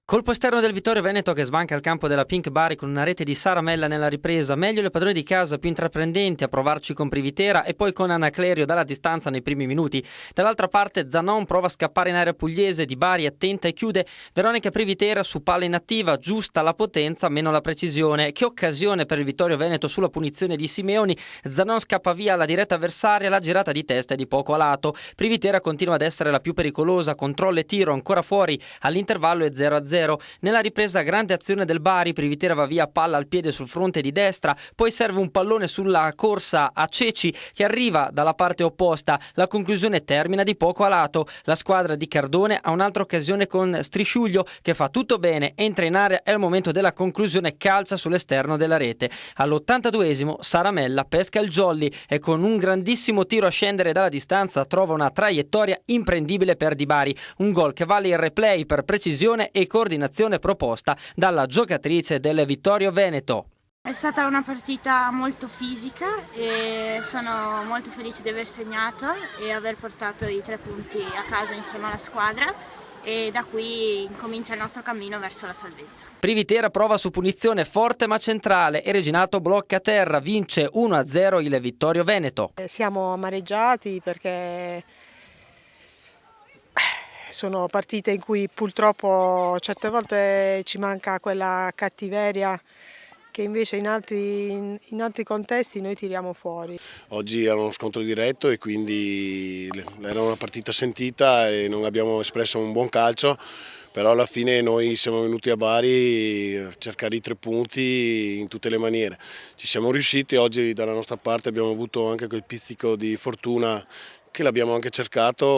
Colpo esterno del Vittorio Veneto che sbanca il campo della Pink Bari con una rete di Saramella nella ripresa. Meglio le padrone di casa, più intraprendenti a provarci con Privitera e poi con Anaclerio dalla distanza nei primi minuti. Dall'altra parte Zanon prova a scappare in area pugliese, Di Bari attenta e chiude. Veronica Privitera su palla inattiva, giusta la potenza, meno la precisione. Che occasione per il Vittorio Veneto sulla punizione di Simeoni. Zanon scappa via alla diretta avversaria, la girata di testa è di poco a lato. Privitera continua ad essere la più pericolosa, controllo e tiro ancora fuori, all'intervallo è 0-0. Nella ripresa grande azione del Bari, Privitera va via palla al piede sul fronte di destra, poi serve un pallone sulla corsa a Ceci che arriva dalla parte opposta, la conclusione termina di poco a lato, la squadra di Cardone ha un'altra occasione con Strisciuglio che fa tutto bene, entra in area e al momento della conclusione calcia sull'esterno della rete. All'82esimo Saramella pesca il jolly e con un grandissimo tiro a scendere dalla distanza trova una traiettoria imprendibile per Di Bari, un gol che vale il replay per precisione e coordinazione proposta dalla giocatrice del Vittorio Veneto. È stata una partita molto fisica e sono molto felice di aver segnato e aver portato i 3 punti a casa insieme alla squadra e da qui incomincia il nostro cammino verso la salvezza. Privitera prova su punizione forte ma centrale e Reginato blocca a terra, vince 1-0 il Vittorio Veneto. Siamo amareggiati perché sono partite in cui purtroppo certe volte ci manca quella cattiveria che invece in altri contesti noi tiriamo fuori. Oggi era uno scontro diretto e quindi era una partita sentita e non abbiamo espresso un buon calcio, però alla fine noi siamo venuti a Bari a cercare i 3 punti in tutte le maniere. Ci siamo riusciti, oggi dalla nostra parte abbiamo avuto anche quel pizzico di fortuna che l'abbiamo anche cercato.